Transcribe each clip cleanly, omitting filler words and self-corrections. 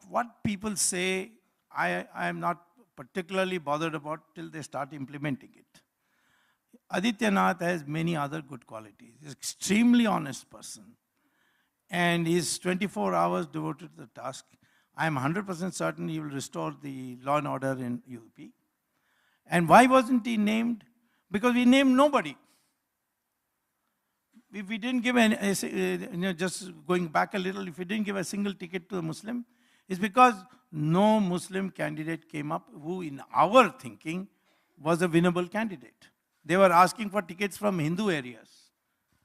what people say, I am not particularly bothered about till they start implementing it. Adityanath has many other good qualities. He's an extremely honest person. And he's 24 hours devoted to the task. I am 100% certain he will restore the law and order in UP. And why wasn't he named? Because we named nobody. If we didn't give just going back a little, if we didn't give a single ticket to a Muslim, it's because no Muslim candidate came up who, in our thinking, was a winnable candidate. They were asking for tickets from Hindu areas,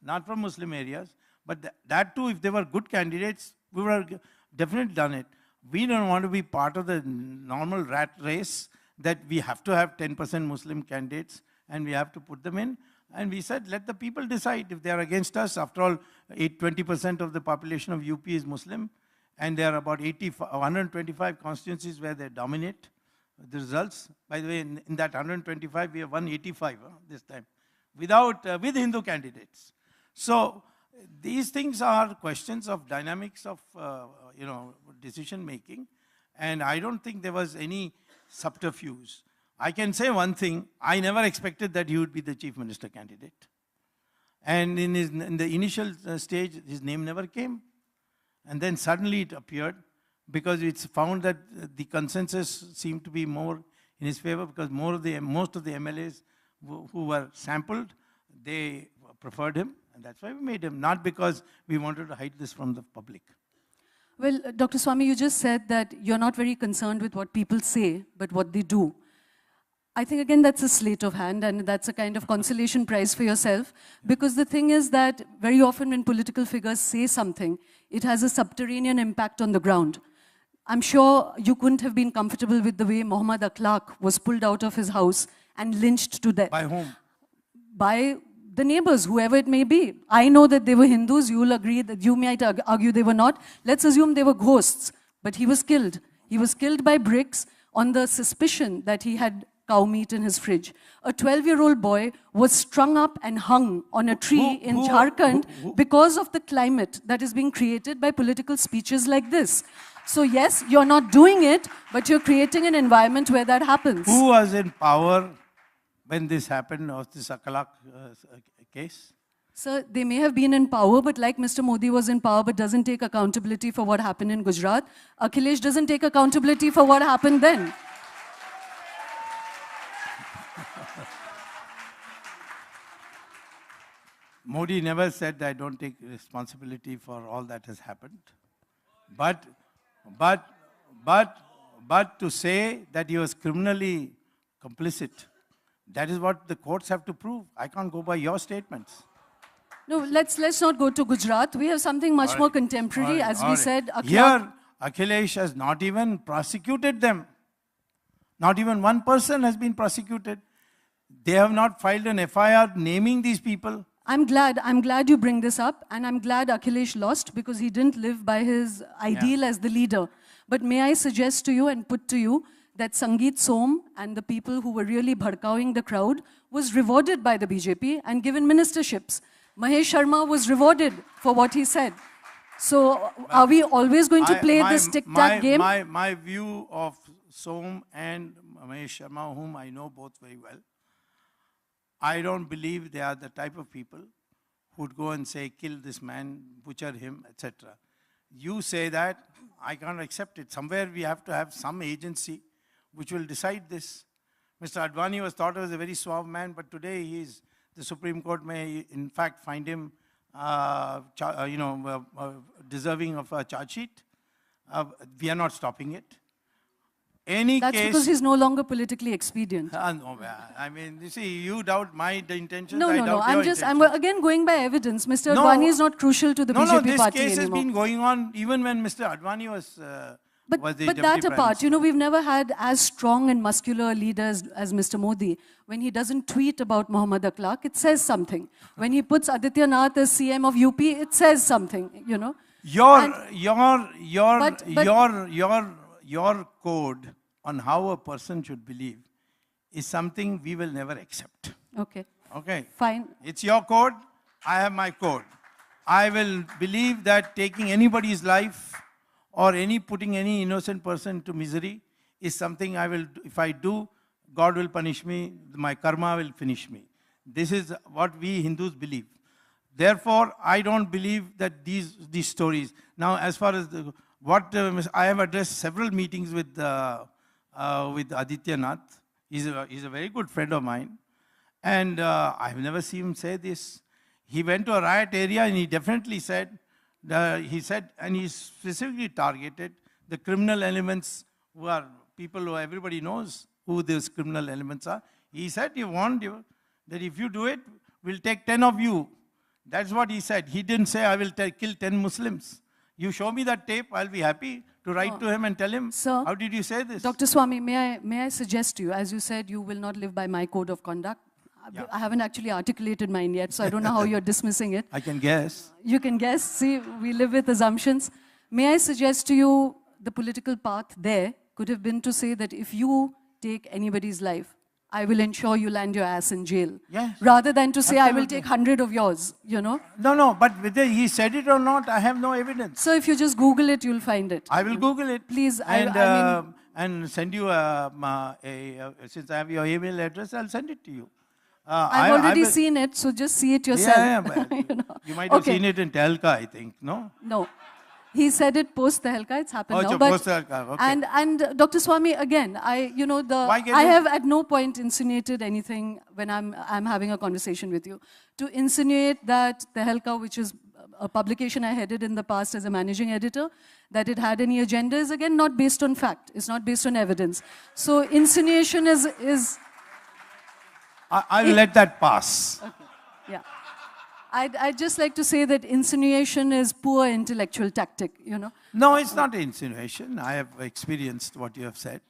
not from Muslim areas. But that too, if they were good candidates, we would have definitely done it. We don't want to be part of the normal rat race that we have to have 10% Muslim candidates and we have to put them in. And we said, let the people decide if they are against us. After all, 20% of the population of UP is Muslim. And there are about 125 constituencies where they dominate the results. By the way, in that 125, we have 185 this time, with Hindu candidates. So these things are questions of dynamics of decision making. And I don't think there was any subterfuge. I can say one thing, I never expected that he would be the chief minister candidate. And in the initial stage, his name never came. And then suddenly it appeared because it's found that the consensus seemed to be more in his favor because most of the MLAs who were sampled, they preferred him. And that's why we made him, not because we wanted to hide this from the public. Well, Dr. Swamy, you just said that you're not very concerned with what people say, but what they do. I think, again, that's a sleight of hand, and that's a kind of consolation prize for yourself, because the thing is that very often when political figures say something, it has a subterranean impact on the ground. I'm sure you couldn't have been comfortable with the way Muhammad Akhlaq was pulled out of his house and lynched to death. By whom? By the neighbors, whoever it may be. I know that they were Hindus. You'll agree that you might argue they were not. Let's assume they were ghosts. But he was killed. He was killed by bricks on the suspicion that he had cow meat in his fridge. A 12-year-old boy was strung up and hung on a tree in Jharkhand because of the climate that is being created by political speeches like this. So yes, you're not doing it, but you're creating an environment where that happens. Who was in power when this happened, or this Akhlaq case? Sir, they may have been in power, but like Mr. Modi was in power but doesn't take accountability for what happened in Gujarat, Akhilesh doesn't take accountability for what happened then. Modi never said I don't take responsibility for all that has happened. But to say that he was criminally complicit, that is what the courts have to prove. I can't go by your statements. No, let's not go to Gujarat. We have something much more contemporary, as we said. Here, Akhilesh has not even prosecuted them. Not even one person has been prosecuted. They have not filed an FIR naming these people. I'm glad you bring this up, and I'm glad Akhilesh lost because he didn't live by his ideal as the leader. But may I suggest to you and put to you that Sangeet Som and the people who were really bhadkawing the crowd was rewarded by the BJP and given ministerships. Mahesh Sharma was rewarded for what he said. So are we always going to play this tic-tac game? My view of Som and Mahesh Sharma, whom I know both very well, I don't believe they are the type of people who would go and say, kill this man, butcher him, etc. You say that, I can't accept it. Somewhere we have to have some agency which will decide this. Mr. Advani was thought of as a very suave man, but today the Supreme Court may in fact find him deserving of a charge sheet. We are not stopping it. That's because he's no longer politically expedient. No, I mean, you see, you doubt my intentions. No. I'm again going by evidence. Mr. Advani is not crucial to the BJP party anymore. This case has been going on even when Mr. Advani was the But deputy that apart, prime minister. we've never had as strong and muscular leaders as Mr. Modi. When he doesn't tweet about Muhammad Akhlaq, it says something. When he puts Adityanath as CM of UP, it says something. Your code on how a person should believe is something we will never accept. Okay. Okay. Fine. It's your code. I have my code. I will believe that taking anybody's life or any putting any innocent person to misery is something I will, if I do, God will punish me, my karma will finish me. This is what we Hindus believe. Therefore, I don't believe that these stories. Now, as far as I have addressed several meetings with Adityanath. He's a very good friend of mine. And I've never seen him say this. He went to a riot area and he definitely said, and he specifically targeted the criminal elements who are people who everybody knows who those criminal elements are. He said, he warned you that if you do it, we'll take 10 of you. That's what he said. He didn't say, I will kill 10 Muslims. You show me that tape, I'll be happy to write to him and tell him, Sir, how did you say this? Dr. Swamy, may I suggest to you, as you said, you will not live by my code of conduct. Yeah. I haven't actually articulated mine yet, so I don't know how you're dismissing it. I can guess. You can guess. See, we live with assumptions. May I suggest to you, the political path there could have been to say that if you take anybody's life, I will ensure you land your ass in jail. Yes. Rather than to say, Absolutely. I will take 100 of yours, you know. No, but whether he said it or not, I have no evidence. So if you just Google it, you'll find it. I will Google it. Please, and send you since I have your email address, I'll send it to you. I've already seen it, so just see it yourself. Yeah, you know. You might have seen it in Telka, I think, no? No. He said it post the Helka, it's happened now. It's post the Helka, okay. And Dr. Swamy, again, I have at no point insinuated anything when I'm having a conversation with you. To insinuate that the Helka, which is a publication I headed in the past as a managing editor, that it had any agenda is again not based on fact. It's not based on evidence. So insinuation is I'll let that pass. Okay. Yeah. I'd just like to say that insinuation is poor intellectual tactic, you know. No, it's not insinuation. I have experienced what you have said.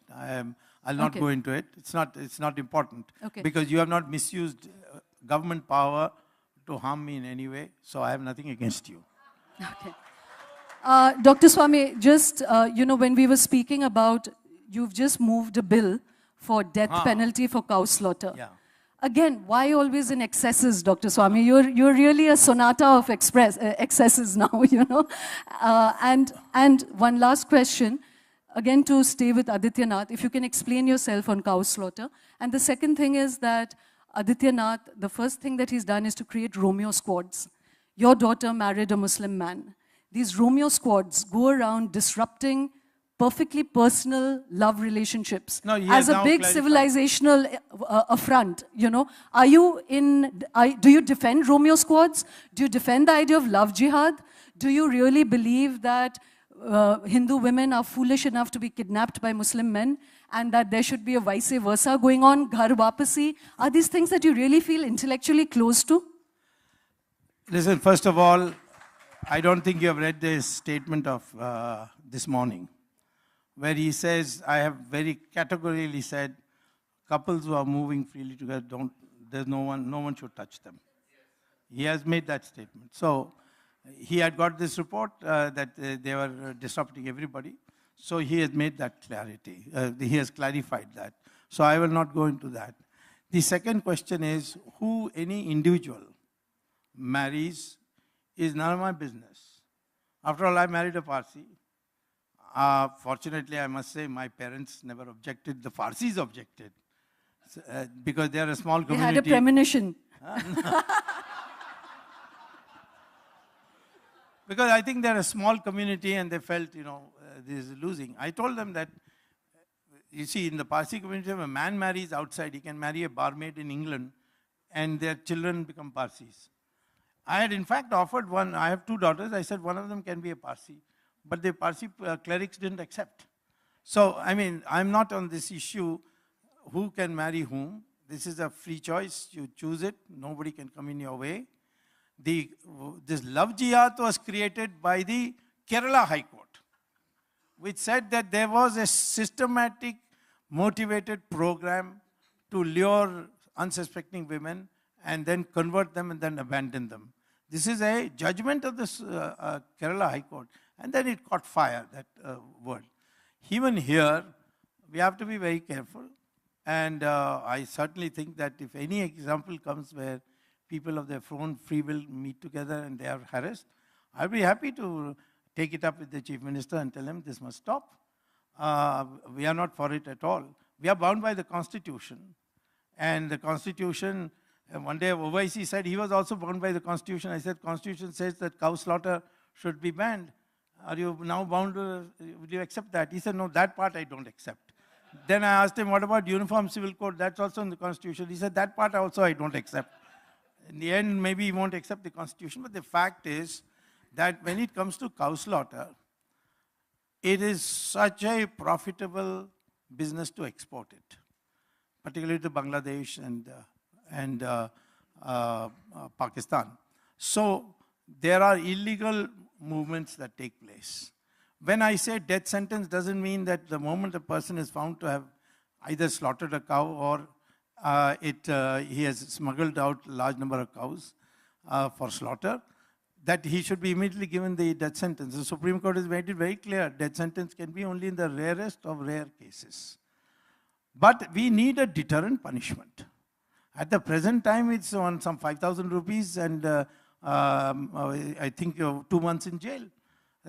I'll not go into it. It's not important. Okay. Because you have not misused government power to harm me in any way. So I have nothing against you. Okay. Dr. Swamy, just, when we were speaking about, you've just moved a bill for death penalty for cow slaughter. Yeah. Again, why always in excesses, Dr. Swamy? You're really a sonata of excesses now, you know. And one last question, again to stay with Adityanath, if you can explain yourself on cow slaughter. And the second thing is that Adityanath, the first thing that he's done is to create Romeo squads. Your daughter married a Muslim man. These Romeo squads go around disrupting perfectly personal love relationships as a big civilizational affront, you know. Do you defend Romeo squads? Do you defend the idea of love jihad? Do you really believe that Hindu women are foolish enough to be kidnapped by Muslim men and that there should be a vice versa going on, ghar wapasi? Are these things that you really feel intellectually close to? Listen, first of all, I don't think you have read the statement of this morning, where he says, I have very categorically said, couples who are moving freely together, no one should touch them. He has made that statement. So he had got this report that they were disrupting everybody. So he has made that clarity. He has clarified that. So I will not go into that. The second question is, who any individual marries is none of my business. After all, I married a Parsi. Fortunately, I must say, my parents never objected. The Parsis objected because they are a small community. They had a premonition. Because I think they're a small community and they felt, this is losing. I told them that, you see, in the Parsi community, if a man marries outside, he can marry a barmaid in England and their children become Parsis. I had in fact offered one, I have two daughters, I said one of them can be a Parsi. But the Parsi clerics didn't accept. So, I mean, I'm not on this issue, who can marry whom. This is a free choice, you choose it, nobody can come in your way. This love jihad was created by the Kerala High Court, which said that there was a systematic, motivated program to lure unsuspecting women and then convert them and then abandon them. This is a judgment of the Kerala High Court. And then it caught fire, that word. Even here, we have to be very careful. And I certainly think that if any example comes where people of their own free will meet together and they are harassed, I'll be happy to take it up with the Chief Minister and tell him this must stop. We are not for it at all. We are bound by the Constitution. And the Constitution, one day OIC said he was also bound by the Constitution. I said, Constitution says that cow slaughter should be banned. Are you now bound to, will you accept that? He said, no, that part I don't accept. Then I asked him, what about Uniform Civil Code? That's also in the Constitution. He said, that part also I don't accept. In the end, maybe he won't accept the Constitution, but the fact is that when it comes to cow slaughter, it is such a profitable business to export it, particularly to Bangladesh and Pakistan. So there are illegal movements that take place. When I say death sentence, doesn't mean that the moment a person is found to have either slaughtered a cow or he has smuggled out a large number of cows for slaughter, that he should be immediately given the death sentence. The Supreme Court has made it very clear, death sentence can be only in the rarest of rare cases. But we need a deterrent punishment. At the present time, it's on some 5,000 rupees and I think 2 months in jail.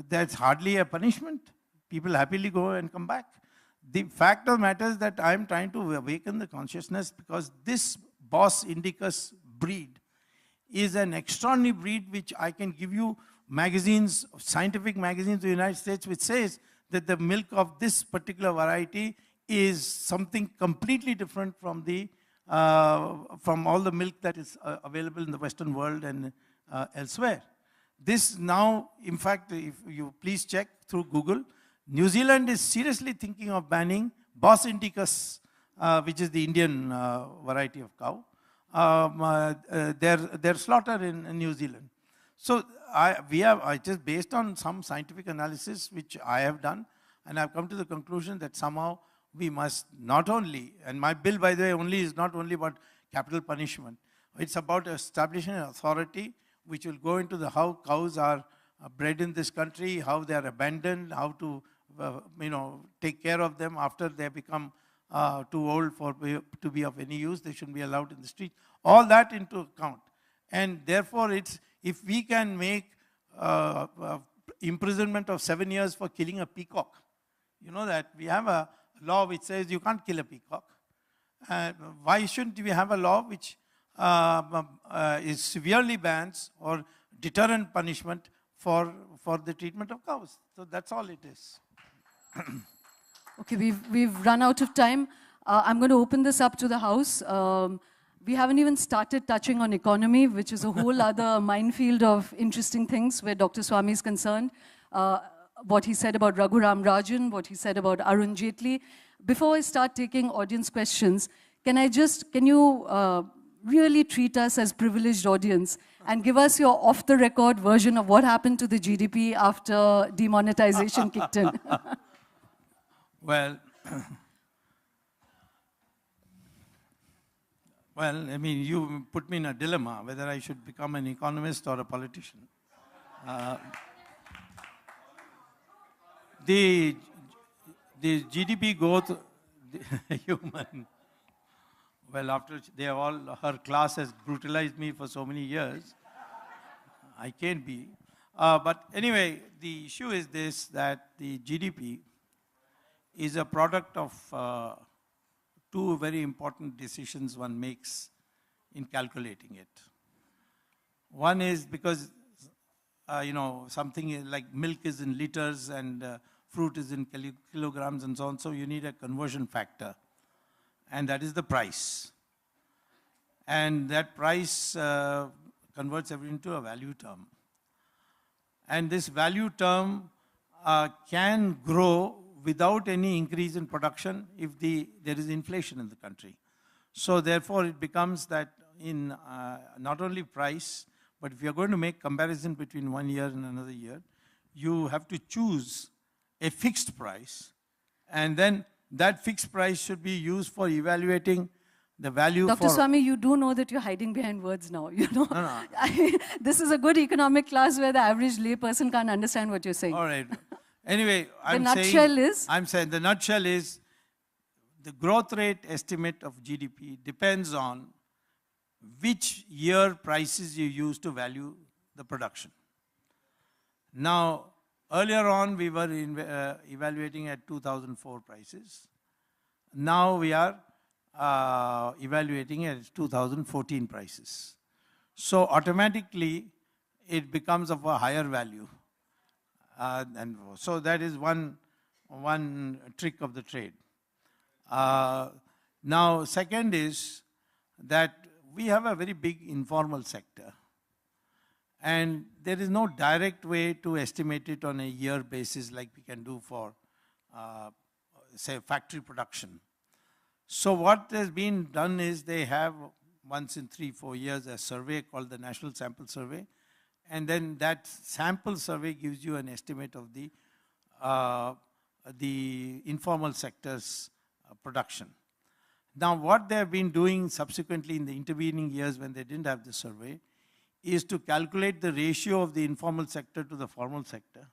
That's hardly a punishment. People happily go and come back. The fact of the matter is that I'm trying to awaken the consciousness, because this Bos indicus breed is an extraordinary breed which I can give you magazines, scientific magazines of the United States, which says that the milk of this particular variety is something completely different from from all the milk that is available in the Western world and elsewhere. This now, in fact, if you please check through Google, New Zealand is seriously thinking of banning Bos indicus, which is the Indian variety of cow, their slaughter in New Zealand. So I just based on some scientific analysis which I have done, and I've come to the conclusion that somehow we must not only, and my bill, by the way, only is not only about capital punishment, it's about establishing an authority which will go into how cows are bred in this country, how they are abandoned, how to take care of them after they become too old to be of any use. They shouldn't be allowed in the street. All that into account. And therefore, if we can make imprisonment of 7 years for killing a peacock, you know that we have a law which says you can't kill a peacock. Why shouldn't we have a law which is severely bans or deterrent punishment for the treatment of cows? So that's all it is. Okay, we've run out of time. I'm going to open this up to the House. We haven't even started touching on economy, which is a whole other minefield of interesting things where Dr. Swamy is concerned. What he said about Raghuram Rajan, what he said about Arun Jaitley. Before I start taking audience questions, can you really treat us as privileged audience and give us your off-the-record version of what happened to the GDP after demonetization kicked in? Well, I mean, you put me in a dilemma whether I should become an economist or a politician. The GDP growth, human. Well, after her class has brutalized me for so many years, I can't be. But anyway, the issue is this, that the GDP is a product of two very important decisions one makes in calculating it. One is because, something like milk is in liters and fruit is in kilograms and so on, so you need a conversion factor. And that is the price. And that price converts everything into a value term. And this value term can grow without any increase in production if there is inflation in the country. So therefore it becomes that in not only price, but if you're going to make comparison between 1 year and another year, you have to choose a fixed price, and then that fixed price should be used for evaluating the value. Dr. Swamy, you do know that you're hiding behind words now. No. This is a good economic class where the average lay person can't understand what you're saying. All right. Anyway, I'm saying the nutshell is the growth rate estimate of GDP depends on which year prices you use to value the production. Now, Earlier on, we were evaluating at 2004 prices. Now we are evaluating at 2014 prices. So automatically, it becomes of a higher value. And so that is one trick of the trade. Now, second is that we have a very big informal sector. And there is no direct way to estimate it on a year basis like we can do for, say, factory production. So what has been done is they have once in 3-4 years a survey called the National Sample Survey. And then that sample survey gives you an estimate of the informal sector's production. Now what they have been doing subsequently in the intervening years when they didn't have the survey is to calculate the ratio of the informal sector to the formal sector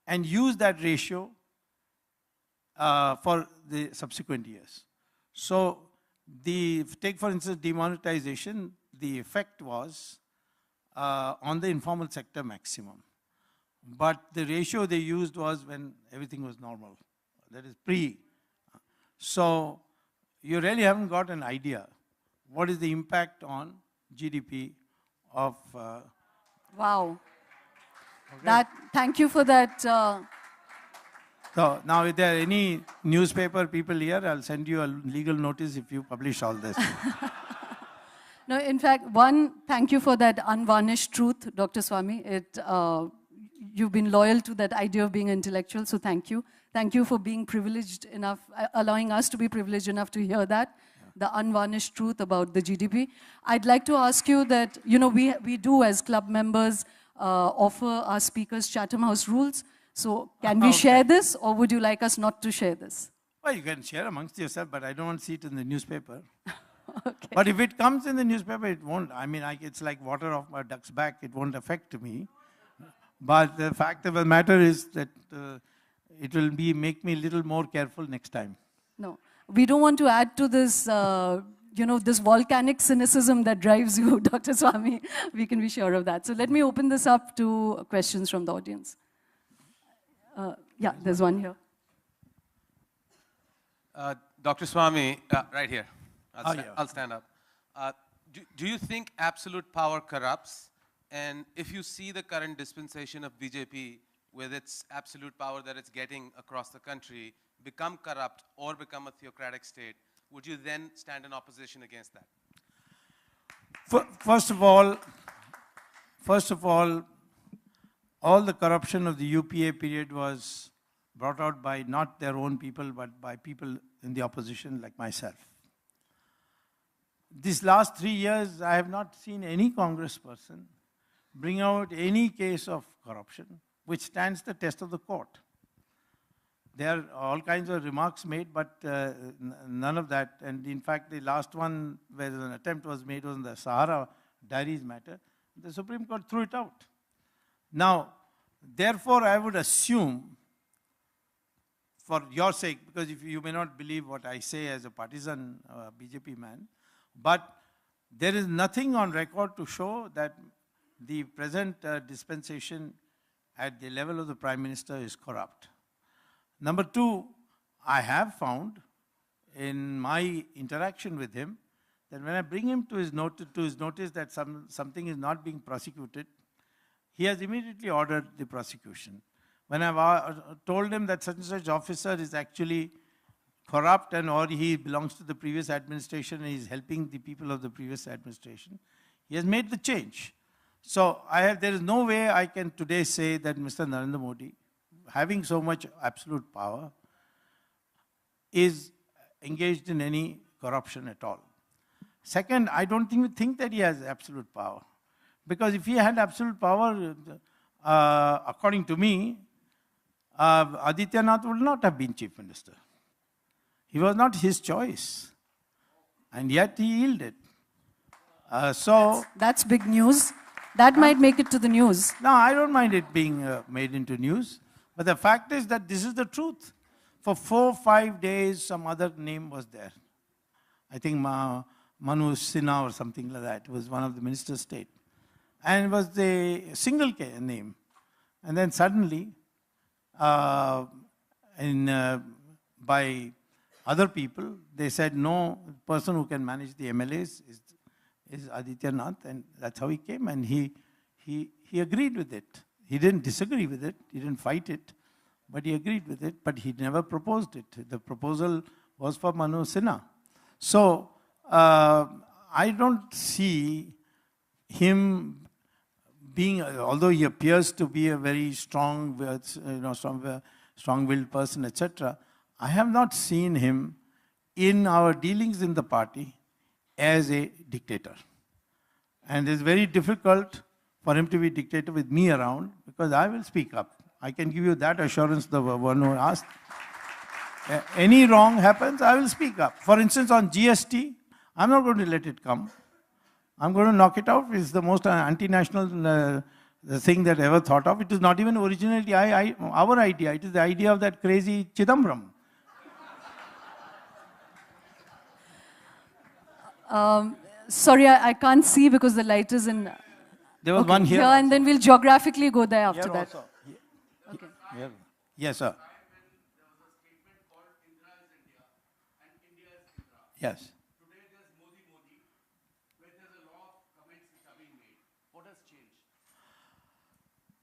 and use that ratio for the subsequent years. So take for instance demonetization, the effect was on the informal sector maximum. But the ratio they used was when everything was normal, that is pre. So you really haven't got an idea what is the impact on GDP of... Wow. Okay. Thank you for that. So now if there are any newspaper people here, I'll send you a legal notice if you publish all this. No, in fact, thank you for that unvarnished truth, Dr. Swamy. You've been loyal to that idea of being intellectual, so thank you. Thank you for being privileged enough, allowing us to be privileged enough to hear that, the unvarnished truth about the GDP. I'd like to ask you that, we do as club members offer our speakers Chatham House rules. So can we share this, or would you like us not to share this? Well, you can share amongst yourself, but I don't want to see it in the newspaper. Okay. But if it comes in the newspaper, it won't. I mean, it's like water off my duck's back. It won't affect me. But the fact of the matter is that it will make me a little more careful next time. No, we don't want to add to this, this volcanic cynicism that drives you, Dr. Swamy. We can be sure of that. So let me open this up to questions from the audience. Yeah, there's one here. Dr. Swamy, right here. I'll stand up. Do you think absolute power corrupts? And if you see the current dispensation of BJP with its absolute power that it's getting across the country become corrupt or become a theocratic state, would you then stand in opposition against that? First of all, all the corruption of the UPA period was brought out by not their own people, but by people in the opposition like myself. These last 3 years, I have not seen any congressperson bring out any case of corruption which stands the test of the court. There are all kinds of remarks made, but none of that. And in fact, the last one where an attempt was made was on the Sahara Diaries matter. The Supreme Court threw it out. Now, therefore, I would assume, for your sake, because if you may not believe what I say as a partisan BJP man, but there is nothing on record to show that the present dispensation at the level of the Prime Minister is corrupt. Number two, I have found in my interaction with him that when I bring him to his notice that something is not being prosecuted, he has immediately ordered the prosecution. When I've told him that such and such officer is actually corrupt or he belongs to the previous administration and is helping the people of the previous administration, he has made the change. So there is no way I can today say that Mr. Narendra Modi, having so much absolute power, is engaged in any corruption at all. Second, I don't even think that he has absolute power. Because if he had absolute power, according to me, Adityanath would not have been Chief Minister. He was not his choice. And yet he yielded. That's big news. That might make it to the news. No, I don't mind it being made into news. But the fact is that this is the truth. For 4-5 days, some other name was there. I think Manu Sinha or something like that. It was one of the ministers' state. And it was the single name. And then suddenly, uh, by other people. They said, no, the person who can manage the MLAs is Adityanath, and that's how he came, and he agreed with it. He didn't disagree with it, he didn't fight it, but he agreed with it, but he never proposed it. The proposal was for Manu Sinha. So, I don't see him being, although he appears to be a very strong, strong-willed person, etc., I have not seen him in our dealings in the party as a dictator. And it's very difficult for him to be dictator with me around, because I will speak up. I can give you that assurance, the one who asked. Any wrong happens, I will speak up. For instance, on GST, I'm not going to let it come. I'm going to knock it out. It's the most anti-national thing that I ever thought of. It is not even originally our idea. It is the idea of that crazy Chidambaram. Sorry, I can't see because the light is in. There was one here. And then we'll geographically go there after here that. Also. Okay. Here. Yes, sir. Yes. Today there's Modi, where there's a lot of comments which are being made. What has changed?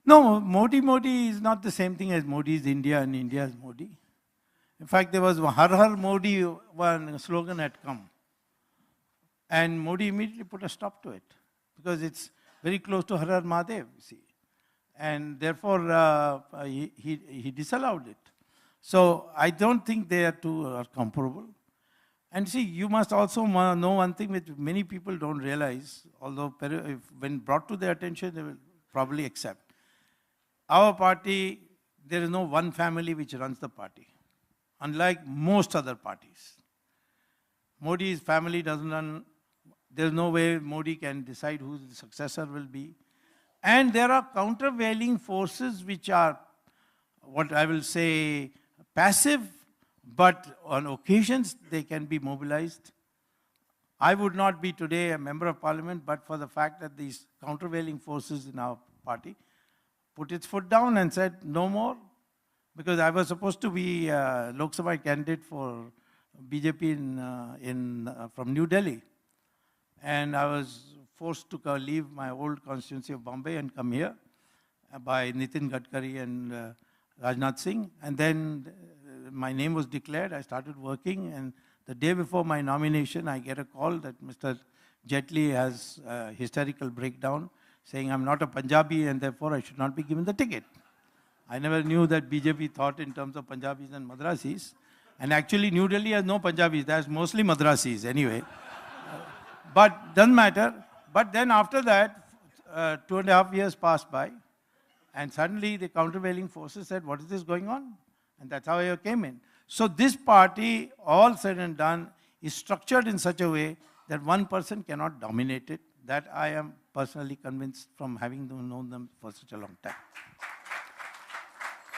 No, Modi is not the same thing as Modi is India and India is Modi. In fact, there was Har Har Modi, one slogan had come. And Modi immediately put a stop to it, because it's very close to Har Har Mahadev, you see. And therefore, he disallowed it. So I don't think they are two are comparable. And see, you must also know one thing which many people don't realize, although when brought to their attention, they will probably accept. Our party, there is no one family which runs the party, unlike most other parties. Modi's family doesn't run. There's no way Modi can decide who the successor will be. And there are countervailing forces which are, what I will say, passive, but on occasions they can be mobilized. I would not be today a member of parliament, but for the fact that these countervailing forces in our party put its foot down and said no more, because I was supposed to be a Lok Sabha candidate for BJP from New Delhi. And I was forced to leave my old constituency of Bombay and come here by Nitin Gadkari and Rajnath Singh. And then my name was declared, I started working, and the day before my nomination, I get a call that Mr. Jaitley has a hysterical breakdown, saying I'm not a Punjabi and therefore I should not be given the ticket. I never knew that BJP thought in terms of Punjabis and Madrasis. And actually New Delhi has no Punjabis, there's mostly Madrasis anyway. But doesn't matter. But then after that, 2.5 years passed by, and suddenly the countervailing forces said, what is this going on? And that's how I came in. So this party, all said and done, is structured in such a way that one person cannot dominate it. That I am personally convinced from having known them for such a long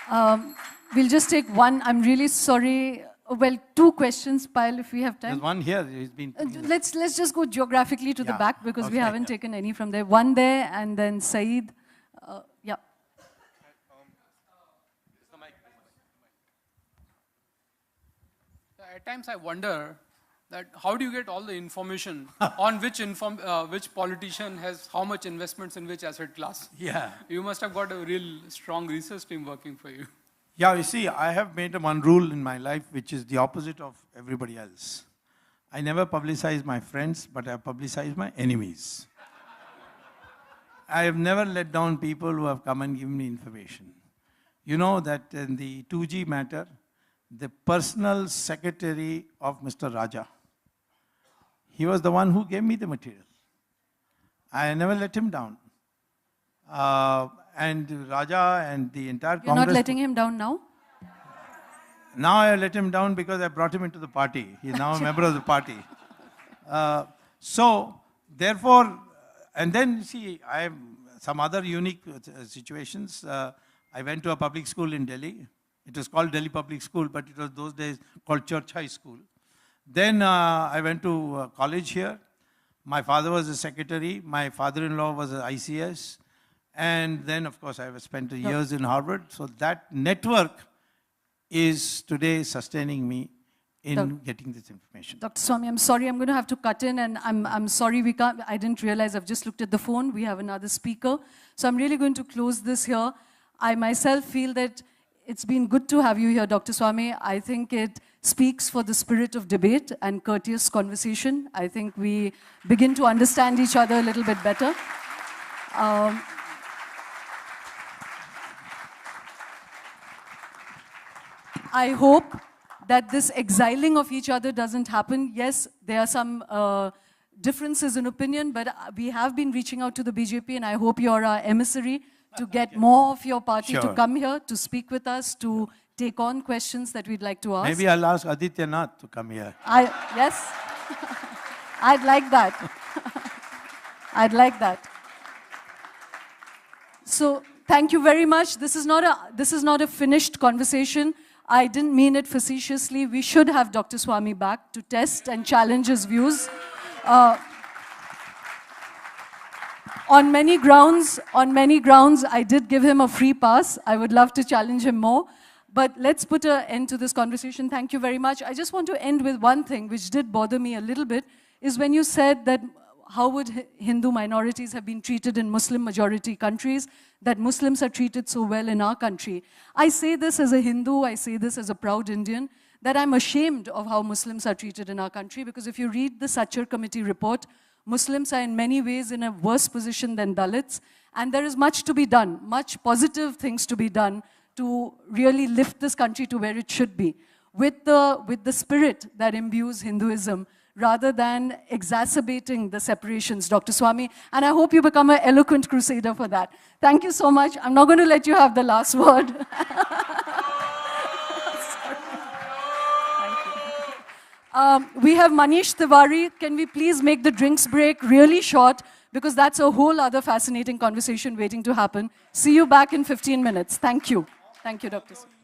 time. We'll just take one. I'm really sorry. Well, two questions, Payal, if we have time. There's one here. He's been. Let's just go geographically to the back, because we haven't taken any from there. One there, and then Saeed. Yeah. At times I wonder that how do you get all the information on which politician has how much investments in which asset class? Yeah. You must have got a real strong research team working for you. Yeah, you see, I have made one rule in my life which is the opposite of everybody else. I never publicize my friends, but I publicize my enemies. I have never let down people who have come and given me information. You know that in the 2G matter, the personal secretary of Mr. Raja, he was the one who gave me the material. I never let him down. And Raja and the entire Congress... You're not letting him down now? Now I let him down because I brought him into the party. He's now a member of the party. So, therefore, and then see, I have some other unique situations. I went to a public school in Delhi. It was called Delhi Public School, but it was those days called Church High School. Then I went to college here. My father was a secretary. My father-in-law was an ICS. And then, of course, I have spent years in Harvard. So that network is today sustaining me in getting this information. Dr. Swamy, I'm sorry, I'm going to have to cut in, and I'm sorry we can't, I didn't realize, I've just looked at the phone, we have another speaker. So I'm really going to close this here. I myself feel that it's been good to have you here, Dr. Swamy. I think it speaks for the spirit of debate and courteous conversation. I think we begin to understand each other a little bit better. I hope that this exiling of each other doesn't happen. Yes, there are some differences in opinion, but we have been reaching out to the BJP, and I hope you're our emissary to get more of your party to come here, to speak with us, to take on questions that we'd like to ask. Maybe I'll ask Adityanath to come here. Yes, I'd like that. I'd like that. So thank you very much. This is not a finished conversation. I didn't mean it facetiously. We should have Dr. Swamy back to test and challenge his views. On many grounds, I did give him a free pass. I would love to challenge him more. But let's put an end to this conversation. Thank you very much. I just want to end with one thing which did bother me a little bit, is when you said that how would Hindu minorities have been treated in Muslim majority countries, that Muslims are treated so well in our country. I say this as a Hindu, I say this as a proud Indian, that I'm ashamed of how Muslims are treated in our country, because if you read the Sachar Committee report, Muslims are in many ways in a worse position than Dalits, and there is much to be done, much positive things to be done to really lift this country to where it should be, with the spirit that imbues Hinduism, rather than exacerbating the separations, Dr. Swamy. And I hope you become an eloquent crusader for that. Thank you so much. I'm not going to let you have the last word. We have Manish Tiwari. Can we please make the drinks break really short? Because that's a whole other fascinating conversation waiting to happen. See you back in 15 minutes. Thank you. Thank you, Dr. Swamy.